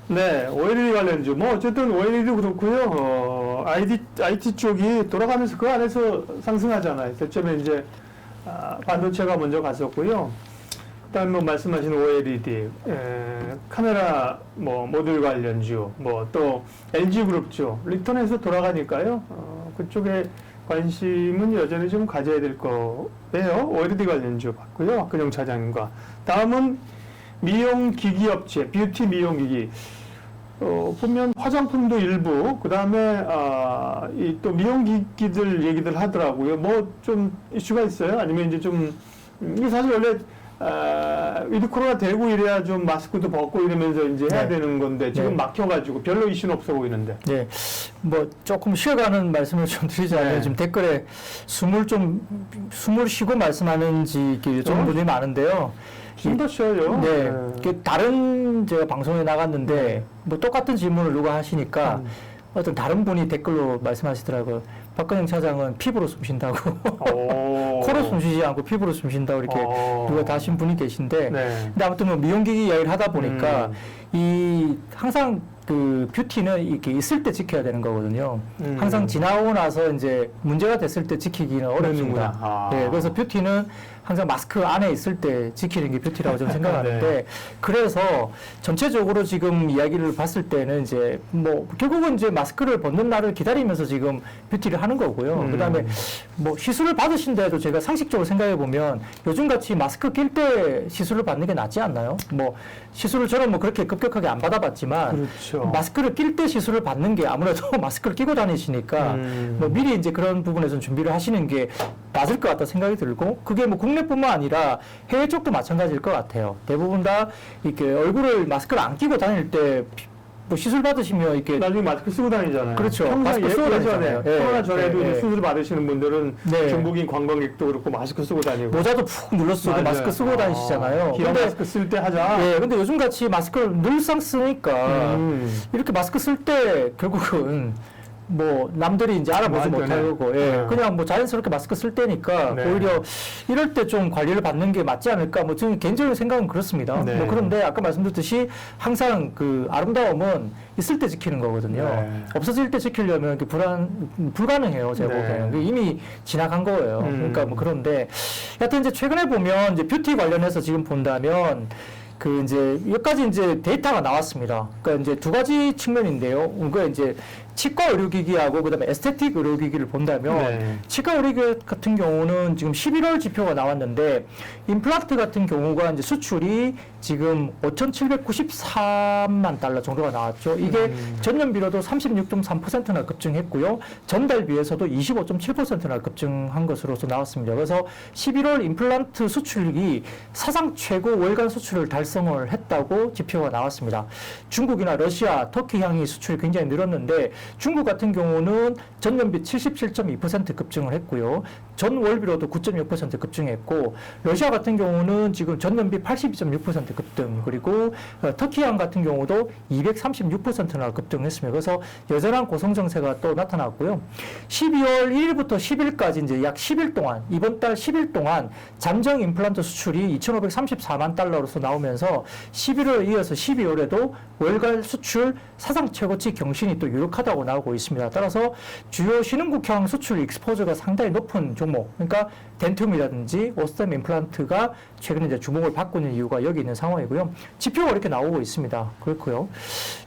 네, OLED 관련주. 뭐, 어쨌든 OLED도 그렇고요. IT 쪽이 돌아가면서 그 안에서 상승하잖아요. 처음에 이제, 반도체가 먼저 갔었고요. 그 다음에 뭐 말씀하신 OLED, 카메라 뭐, 모듈 관련주, 뭐, 또 LG그룹주, 리턴해서 돌아가니까요. 그쪽에 관심은 여전히 좀 가져야 될 거예요. OLED 관련주 봤고요. 박근영 차장님과. 다음은 미용기기 업체, 뷰티 미용기기. 보면 화장품도 일부, 그 다음에, 이 또 미용기기들 얘기들 하더라고요. 뭐 좀 이슈가 있어요? 아니면 이제 좀, 이게 사실 원래, 위드 코로나 되고 이래야 좀 마스크도 벗고 이러면서 이제 해야 되는 건데, 지금 막혀가지고 별로 이슈는 없어 보이는데. 네. 뭐 조금 쉬어가는 말씀을 좀 드리자면 지금 댓글에 숨을 쉬고 말씀하는지 이렇게 여쭤보는 분이 많은데요. 좀 더 쉬어요. 네. 다른 제가 방송에 나갔는데 뭐 똑같은 질문을 누가 하시니까 어떤 다른 분이 댓글로 말씀하시더라고요. 박근영 차장은 피부로 숨 쉰다고. 코로 숨 쉬지 않고 피부로 숨 쉰다고 이렇게 누가 다 하신 분이 계신데. 근데 아무튼 뭐 미용기기 이야기를 하다 보니까 이 항상 그 뷰티는 이렇게 있을 때 지켜야 되는 거거든요. 항상 지나고 나서 이제 문제가 됐을 때 지키기는 어렵습니다. 네, 그래서 뷰티는 항상 마스크 안에 있을 때 지키는 게 뷰티라고 저는 생각하는데 그래서 전체적으로 지금 이야기를 봤을 때는 이제 뭐 결국은 이제 마스크를 벗는 날을 기다리면서 지금 뷰티를 하는 거고요. 그다음에 뭐 시술을 받으신데도 제가 상식적으로 생각해 보면 요즘 같이 마스크 낄 때 시술을 받는 게 낫지 않나요? 뭐 시술을 저는 뭐 그렇게 급격하게 안 받아봤지만 그렇죠. 마스크를 낄 때 시술을 받는 게 아무래도 마스크를 끼고 다니시니까 뭐 미리 이제 그런 부분에서 준비를 하시는 게 맞을 것 같다 생각이 들고 그게 뭐 국내뿐만 아니라 해외 쪽도 마찬가지일 것 같아요. 대부분 다 이렇게 얼굴을 마스크를 안 끼고 다닐 때 뭐 시술 받으시면 이렇게 나중에 마스크 쓰고 다니잖아요. 그렇죠. 마스크 쓰고 다니잖아요. 코로나 전에도 이제 수술 받으시는 분들은 네. 중국인 관광객도 그렇고 마스크 쓰고 다니고 모자도 푹 눌러 쓰고 마스크 쓰고 다니시잖아요. 기업 근데 마스크 쓸 때 하자. 네, 근데 요즘 같이 마스크를 늘상 쓰니까 이렇게 마스크 쓸 때 결국은 뭐 남들이 이제 알아보지 못하고 그냥 뭐 자연스럽게 마스크 쓸 때니까 오히려 이럴 때 좀 관리를 받는 게 맞지 않을까 뭐 저는 개인적인 생각은 그렇습니다. 뭐 그런데 아까 말씀드렸듯이 항상 그 아름다움은 있을 때 지키는 거거든요. 없어질 때 지키려면 불가능해요. 제가 보기에는 이미 지나간 거예요. 그러니까 뭐 그런데 여하튼 이제 최근에 보면 이제 뷰티 관련해서 지금 본다면 그 이제 여기까지 이제 데이터가 나왔습니다. 그러니까 이제 두 가지 측면인데요. 그게 이제 치과 의료기기하고 그다음에 에스테틱 의료기기를 본다면 치과 의료기기 같은 경우는 지금 11월 지표가 나왔는데 임플란트 같은 경우가 이제 수출이 지금 5,794만 달러 정도가 나왔죠. 이게 전년비로도 36.3%나 급증했고요. 전달비에서도 25.7%나 급증한 것으로서 나왔습니다. 그래서 11월 임플란트 수출이 사상 최고 월간 수출을 달성을 했다고 지표가 나왔습니다. 중국이나 러시아, 터키 향이 수출이 굉장히 늘었는데 중국 같은 경우는 전년비 77.2% 급증을 했고요. 전월비로도 9.6% 급증했고 러시아 같은 경우는 지금 전년비 82.6% 급등 그리고 터키항 같은 경우도 236%나 급등했습니다. 그래서 여전한 고성정세가 또 나타났고요. 12월 1일부터 10일까지 이제 약 10일 동안 이번 달 10일 동안 잠정 임플란트 수출이 2,534만 달러로서 나오면서 11월에 이어서 12월에도 월간 수출 사상 최고치 경신이 또 유력하다고 나오고 있습니다. 따라서 주요 신흥국형 수출 익스포저가 상당히 높은 종목, 그러니까 덴툼이라든지 오스템 임플란트가 최근에 이제 주목을 받고 있는 이유가 여기 있는 상황이고요. 지표가 이렇게 나오고 있습니다. 그렇고요.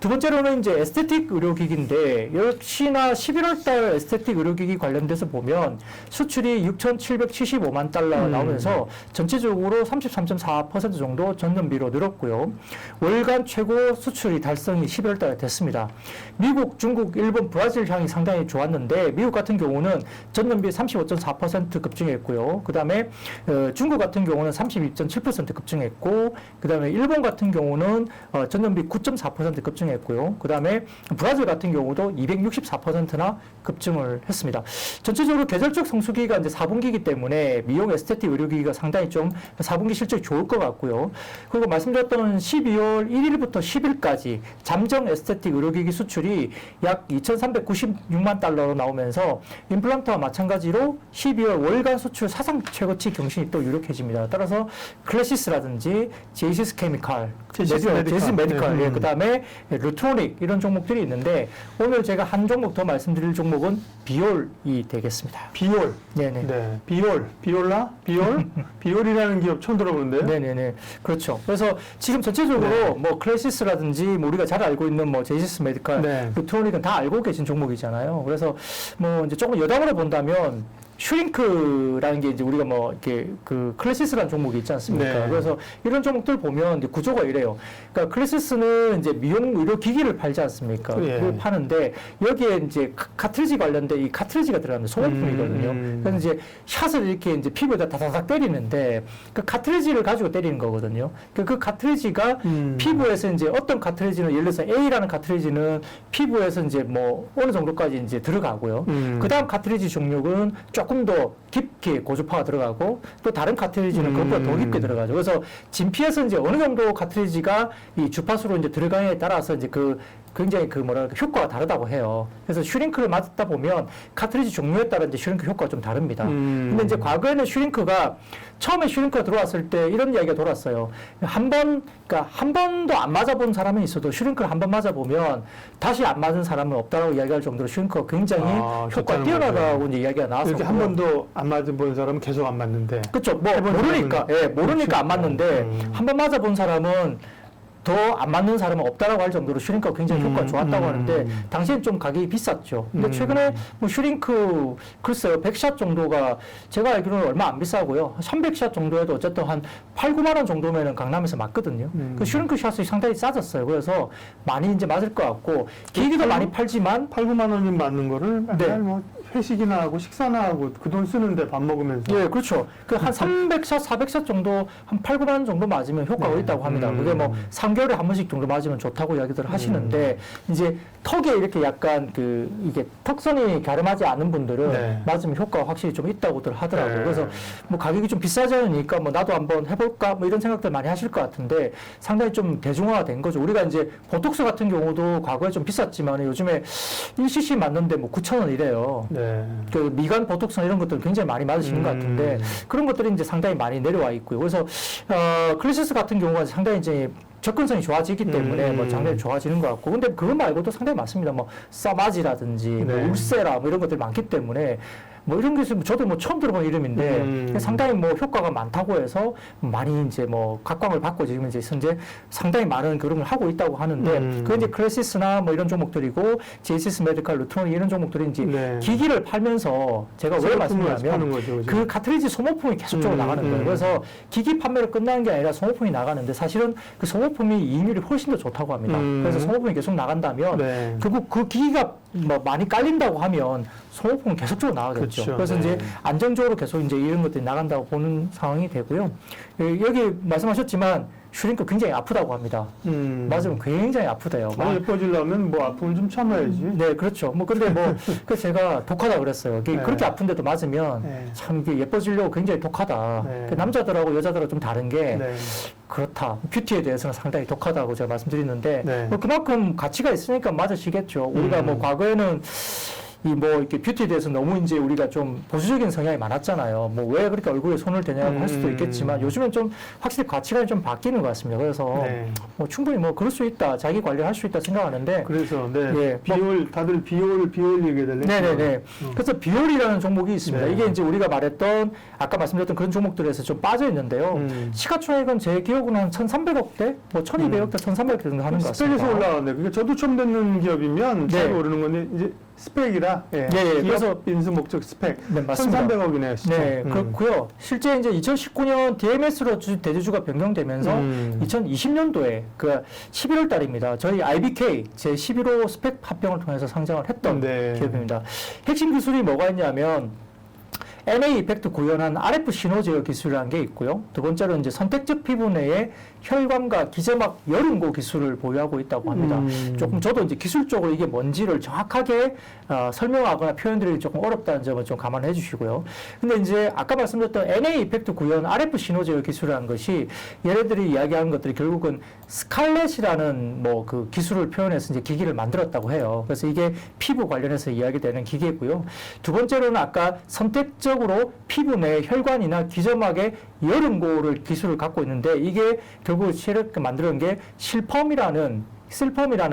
두 번째로는 이제 에스테틱 의료기기인데 역시나 11월 달 에스테틱 의료기기 관련돼서 보면 수출이 6,775만 달러 나오면서 전체적으로 33.4% 정도 전년비로 늘었고요. 월간 최고 수출이 달성이 12월 달에 됐습니다. 미국, 중국, 일본, 브라질 향이 상당히 좋았는데 미국 같은 경우는 전년비 35.4% 급증했고요. 그 다음에 중국 같은 경우는 32.7% 급증했고 그 다음에 일본 같은 경우는 전년비 9.4% 급증했고요. 그 다음에 브라질 같은 경우도 264%나 급증을 했습니다. 전체적으로 계절적 성수기가 이제 4분기이기 때문에 미용 에스테틱 의료기기가 상당히 좀 4분기 실적이 좋을 것 같고요. 그리고 그리고 말씀드렸던 12월 1일부터 10일까지 잠정 에스테틱 의료기기 수출이 약 2,396만 달러로 나오면서 임플란트와 마찬가지로 12월 월간 수출 사상 최고치 경신이 또 유력해집니다. 따라서 클래시스라든지 제이시스 케미칼, 제이시스 메디컬, 네. 그 다음에 루트로닉 이런 종목들이 있는데 오늘 제가 한 종목 더 말씀드릴 종목은 비올이 되겠습니다. 비올. 네네. 네. 비올라? 비올이라는 기업 처음 들어보는데요. 네네네. 그렇죠. 그래서 지금 전체적으로 네. 뭐 클래시스라든지 뭐 우리가 잘 알고 있는 뭐 제이시스 메디컬, 네. 루트로닉은 다 알고 계신 종목이잖아요. 그래서 뭐 이제 조금 여담으로 본다면 슈링크라는 게 이제 우리가 뭐 이렇게 그 클래시스라는 종목이 있지 않습니까? 네. 그래서 이런 종목들 보면 이제 구조가 이래요. 그러니까 클래시스는 이제 미용 의료 기기를 팔지 않습니까? 예. 그걸 파는데 여기에 이제 카트리지 관련된 이 카트리지가 들어가는 소모품이거든요. 그래서 이제 샷을 이렇게 이제 피부에다 다다닥 때리는데 그 카트리지를 가지고 때리는 거거든요. 그 카트리지가 피부에서 이제 어떤 카트리지는 예를 들어서 A라는 카트리지는 피부에서 이제 뭐 어느 정도까지 이제 들어가고요. 그 다음 카트리지 종류는 조금 더 깊게 고주파가 들어가고 또 다른 카트리지는 그것보다 더 깊게 들어가죠. 그래서 진피에서 이제 어느 정도 카트리지가 이 주파수로 이제 들어가냐에 따라서 이제 그 굉장히 그 뭐랄까 효과가 다르다고 해요. 그래서 슈링크를 맞다 보면 카트리지 종류에 따라 이제 슈링크 효과가 좀 다릅니다. 근데 이제 과거에는 슈링크가 처음에 슈링크가 들어왔을 때 이런 이야기가 돌았어요. 그러니까 한 번도 안 맞아본 사람은 있어도 슈링크를 한 번 맞아보면 다시 안 맞은 사람은 없다라고 이야기할 정도로 슈링크가 굉장히 효과가 좋다는 뛰어나다고 이제 이야기가 나왔었고. 이렇게 한 번도 안 맞아본 사람은 계속 안 맞는데. 그렇죠. 뭐 모르니까, 모르니까 안 맞는데 한 번 맞아본 사람은 더 안 맞는 사람은 없다라고 할 정도로 슈링크가 굉장히 효과가 좋았다고 하는데 당시엔 좀 가격이 비쌌죠. 근데 최근에 뭐 슈링크 글쎄요 100샷 정도가 제가 알기로는 얼마 안 비싸고요. 300샷 정도에도 어쨌든 한 8, 9만 원 정도면은 강남에서 맞거든요. 그 슈링크 샷이 상당히 싸졌어요. 그래서 많이 이제 맞을 것 같고 기기도 많이 팔지만 8, 9만 원이 맞는 거를 네. 맨날 뭐 회식이나 하고 식사나 하고 그 돈 쓰는데 밥 먹으면서. 예, 그렇죠. 그 한 300샷, 400샷 정도 한 8, 9만 원 정도 맞으면 효과가 네. 있다고 합니다. 그게 뭐 3개월에 한 번씩 정도 맞으면 좋다고 이야기들 하시는데 이제 턱에 이렇게 약간 그 이게 턱선이 갸름하지 않은 분들은 네. 맞으면 효과가 확실히 좀 있다고들 하더라고요. 네. 그래서 뭐 가격이 좀 비싸지 않으니까 뭐 나도 한번 해볼까 뭐 이런 생각들 많이 하실 것 같은데 상당히 좀 대중화가 된 거죠. 우리가 이제 보톡스 같은 경우도 과거에 좀 비쌌지만 요즘에 1cc 맞는데 뭐 9,000원 이래요. 네. 그 미간 보톡스나 이런 것들 굉장히 많이 맞으시는 것 같은데 그런 것들이 이제 상당히 많이 내려와 있고요. 그래서 클래시스 같은 경우가 상당히 이제 접근성이 좋아지기 때문에 뭐 장르이 좋아지는 것 같고 근데 그거 말고도 상당히 많습니다. 뭐 써마지라든지 네. 뭐 울세라 뭐 이런 것들이 많기 때문에 뭐 이런 게 있으면 저도 뭐 처음 들어본 이름인데 상당히 뭐 효과가 많다고 해서 많이 이제 뭐 각광을 받고 지금 이제 현재 상당히 많은 그런 걸 하고 있다고 하는데 그게 이제 클래시스나 뭐 이런 종목들이고 제이시스 메디컬, 루트로닉 이런 종목들이 이제 네. 기기를 팔면서 제가 왜 소모품을 말씀드리냐면 파는 거죠, 그죠? 그 카트리지 소모품이 계속적으로 나가는 거예요. 그래서 기기 판매로 끝나는 게 아니라 소모품이 나가는데 사실은 그 소모품이 이익률이 훨씬 더 좋다고 합니다. 그래서 소모품이 계속 나간다면 네. 결국 그 기기가 뭐 많이 깔린다고 하면 소모품은 계속적으로 나가겠죠. 그렇죠. 그래서 네. 이제 안정적으로 계속 이제 이런 것들이 나간다고 보는 상황이 되고요. 여기 말씀하셨지만 슈링크 굉장히 아프다고 합니다. 맞으면 굉장히 아프대요. 많이 예뻐지려면 뭐 아픔을 좀 참아야지. 네, 그렇죠. 뭐 근데 뭐 그 제가 독하다 그랬어요. 네. 그렇게 아픈데도 맞으면 네. 참 이게 예뻐지려고 굉장히 독하다. 네. 그 남자들하고 여자들하고 좀 다른 게 네. 그렇다. 뷰티에 대해서는 상당히 독하다고 제가 말씀드리는데 네. 뭐 그만큼 가치가 있으니까 맞으시겠죠. 우리가 뭐 과거에는 이 뭐 이렇게 뷰티에 대해서 너무 이제 우리가 좀 보수적인 성향이 많았잖아요. 뭐 왜 그렇게 얼굴에 손을 대냐고 할 수도 있겠지만 요즘은 좀 확실히 가치관이 좀 바뀌는 것 같습니다. 그래서 네. 뭐 충분히 뭐 그럴 수 있다. 자기 관리할 수 있다 생각하는데 그래서 네. 예, 비올 다들 비올 얘기해달래. 네네네. 그래서 비올이라는 종목이 있습니다. 네. 이게 이제 우리가 말했던 아까 말씀드렸던 그런 종목들에서 좀 빠져 있는데요. 시가총액은 제 기억으로는 한 1,300억대, 뭐 1,200억대, 1,300억 정도 하는 것 같습니다. 스펙에서 올라왔네. 그게 저도 처음 듣는 기업이면 잘 네. 모르는 건데 이제 스펙이라 예, 기업 그래서 인수 목적 스펙 네, 맞습니다. 1,300억이네요. 진짜. 네, 그렇고요. 실제 이제 2019년 DMS로 대주주가 변경되면서 2020년도에 그 11월 달입니다. 저희 IBK 제 11호 스펙 합병을 통해서 상장을 했던 네. 기업입니다. 핵심 기술이 뭐가 있냐면 NA 이펙트 구현한 RF 신호 제어 기술이라는 게 있고요. 두 번째로 이제 선택적 피부 내에 혈관과 기저막 여름고 기술을 보유하고 있다고 합니다. 조금 저도 이제 기술적으로 이게 뭔지를 정확하게 설명하거나 표현드리기 조금 어렵다는 점을 좀 감안해 주시고요. 근데 이제 아까 말씀드렸던 NA 이펙트 구현 RF 신호 제어 기술이라는 것이 얘네들이 이야기하는 것들이 결국은 스칼렛이라는 뭐 그 기술을 표현해서 이제 기기를 만들었다고 해요. 그래서 이게 피부 관련해서 이야기되는 기계고요. 두 번째로는 아까 선택적으로 피부 내 혈관이나 기저막의 여름고를 기술을 갖고 있는데 이게 결국 이렇게 만드는 게 실펌이라는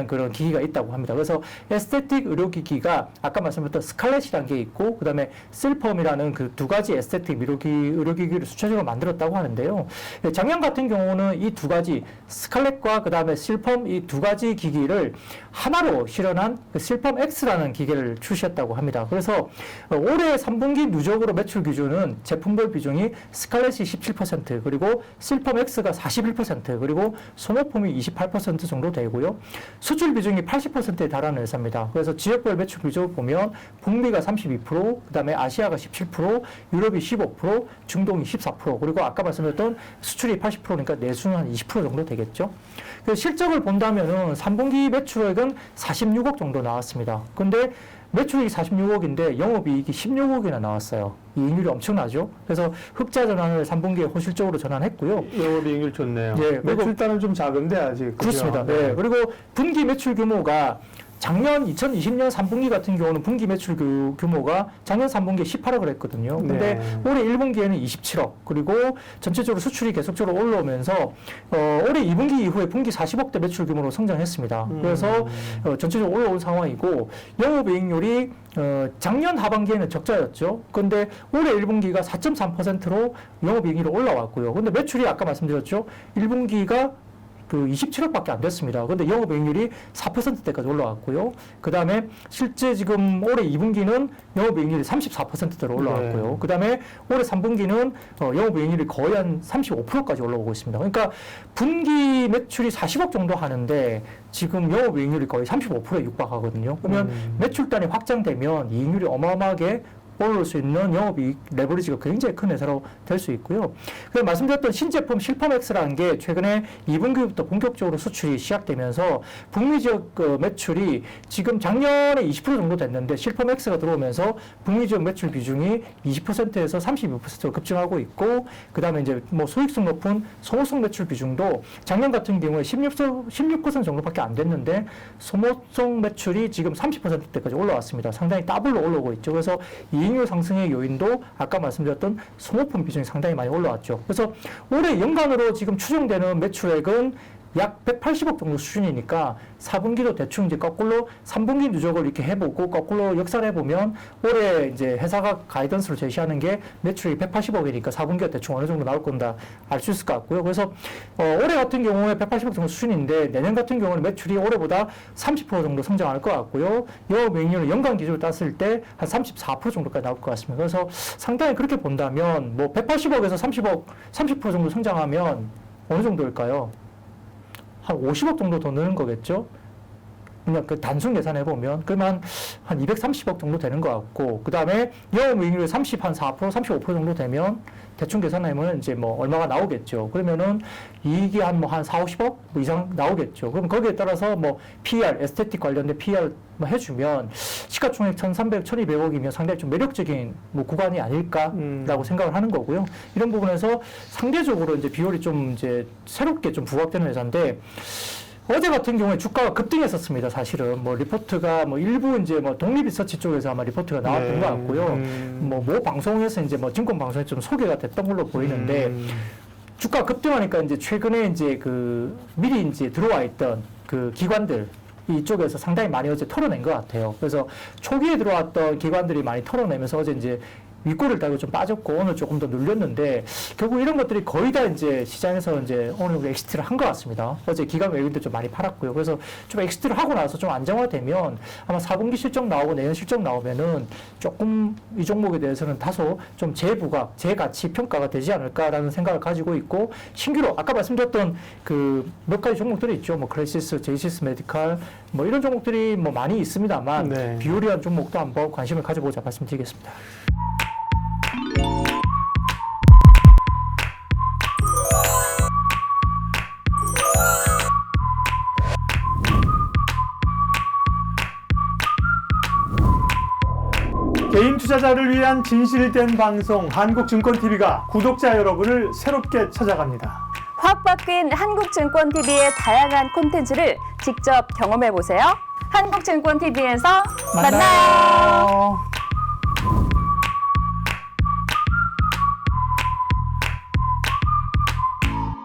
그런 기기가 있다고 합니다. 그래서 에스테틱 의료기기가 아까 말씀드렸던 스칼렛이라는 게 있고 그다음에 실펌이라는 그 두 가지 에스테틱 의료기기를 수체적으로 만들었다고 하는데요. 작년 같은 경우는 이 두 가지 스칼렛과 그다음에 실펌 이 두 가지 기기를 하나로 실현한 그 실펌 X라는 기계를 출시했다고 합니다. 그래서 올해 3분기 누적으로 매출 기준은 제품별 비중이 스칼렛이 17% 그리고 실펌 X가 41% 그리고 소모품이 28% 정도 되고요. 수출 비중이 80%에 달하는 회사입니다. 그래서 지역별 매출 비중을 보면 북미가 32%, 그다음에 아시아가 17%, 유럽이 15%, 중동이 14%, 그리고 아까 말씀드렸던 수출이 80%니까 내수는 한 20% 정도 되겠죠. 그래서 실적을 본다면은 3분기 매출액은 46억 정도 나왔습니다. 근데 매출액이 46억인데 영업이익이 16억이나 나왔어요. 이익률이 엄청나죠. 그래서 흑자 전환을 3분기에 호실적으로 전환했고요. 영업이익률 좋네요. 예, 매출단은 좀 작은데 아직. 그렇습니다. 그죠? 네. 그리고 분기 매출 규모가 작년 2020년 3분기 같은 경우는 분기 매출 규모가 작년 3분기에 18억을 했거든요. 근데 네. 올해 1분기에는 27억, 그리고 전체적으로 수출이 계속적으로 올라오면서 올해 2분기 이후에 분기 40억대 매출 규모로 성장했습니다. 그래서 전체적으로 올라온 상황이고 영업이익률이 작년 하반기에는 적자였죠. 근데 올해 1분기가 4.3%로 영업이익률이 올라왔고요. 근데 매출이 아까 말씀드렸죠. 1분기가 그 27억밖에 안 됐습니다. 근데 영업이익률이 4%대까지 올라왔고요. 그 다음에 실제 지금 올해 2분기는 영업이익률이 34%대로 올라왔고요. 네. 그 다음에 올해 3분기는 영업이익률이 거의 한 35%까지 올라오고 있습니다. 그러니까 분기 매출이 40억 정도 하는데 지금 영업이익률이 거의 35%에 육박하거든요. 그러면 매출단이 확장되면 이익률이 어마어마하게 오를 수 있는 영업이익 레버리지가 굉장히 큰 회사로 될 수 있고요. 그리고 말씀드렸던 신제품 실펌X라는 게 최근에 2분기부터 본격적으로 수출이 시작되면서 북미 지역 매출이 지금 작년에 20% 정도 됐는데 실펌X가 들어오면서 북미 지역 매출 비중이 20%에서 32%로 급증하고 있고 그 다음에 이제 뭐 소익성 높은 소모성 매출 비중도 작년 같은 경우에 16% 정도밖에 안 됐는데 소모성 매출이 지금 30%대까지 올라왔습니다. 상당히 더블로 올라오고 있죠. 그래서 이익률 상승의 요인도 아까 말씀드렸던 소모품 비중이 상당히 많이 올라왔죠. 그래서 올해 연간으로 지금 추정되는 매출액은 약 180억 정도 수준이니까 4분기도 대충 이제 거꾸로 3분기 누적을 이렇게 해보고 거꾸로 역산해보면 올해 이제 회사가 가이던스로 제시하는 게 매출이 180억이니까 4분기가 대충 어느 정도 나올 건다 알 수 있을 것 같고요. 그래서 올해 같은 경우에 180억 정도 수준인데 내년 같은 경우는 매출이 올해보다 30% 정도 성장할 것 같고요. 영업이익률은 연간 기준으로 땄을 때 한 34% 정도까지 나올 것 같습니다. 그래서 상당히 그렇게 본다면 뭐 180억에서 30% 정도 성장하면 어느 정도일까요? 한 50억 정도 더 느는 거겠죠? 그냥 그 단순 계산해 보면 그러면 한 230억 정도 되는 것 같고 그 다음에 영업이익률이 34%, 35% 정도 되면 대충 계산하면 이제 뭐 얼마가 나오겠죠. 그러면은 이익이 한 4, 50억 이상 나오겠죠. 그럼 거기에 따라서 뭐 PR, 에스테틱 관련된 PR 뭐 해주면 시가총액 1,300, 1,200억이면 상당히 좀 매력적인 뭐 구간이 아닐까라고 생각을 하는 거고요. 이런 부분에서 상대적으로 이제 비율이 좀 이제 새롭게 좀 부각되는 회사인데 어제 같은 경우에 주가가 급등했었습니다. 사실은 뭐 리포트가 뭐 일부 이제 뭐 독립리서치 쪽에서 아마 리포트가 나왔던 것 같고요. 뭐 방송에서 이제 뭐 증권 방송에 좀 소개가 됐던 걸로 보이는데 주가 급등하니까 이제 최근에 이제 그 미리 이제 들어와 있던 그 기관들 이쪽에서 상당히 많이 어제 털어낸 것 같아요. 그래서 초기에 들어왔던 기관들이 많이 털어내면서 어제 이제 윗골을 달고 좀 빠졌고 오늘 조금 더 눌렸는데 결국 이런 것들이 거의 다 이제 시장에서 이제 오늘 엑시트를 한 것 같습니다. 어제 기관 외국인들 좀 많이 팔았고요. 그래서 좀 엑시트를 하고 나서 좀 안정화되면 아마 4분기 실적 나오고 내년 실적 나오면은 조금 이 종목에 대해서는 다소 좀 재부각, 재가치 평가가 되지 않을까라는 생각을 가지고 있고 신규로 아까 말씀드렸던 그 몇 가지 종목들이 있죠. 뭐 크레시스, 제이시스 메디칼 뭐 이런 종목들이 뭐 많이 있습니다만 네. 비율이한 종목도 한번 관심을 가져보자 말씀드리겠습니다. 개인 투자자를 위한 진실된 방송 한국증권TV가 구독자 여러분을 새롭게 찾아갑니다. 확 바뀐 한국증권TV의 다양한 콘텐츠를 직접 경험해보세요. 한국증권TV에서 만나요.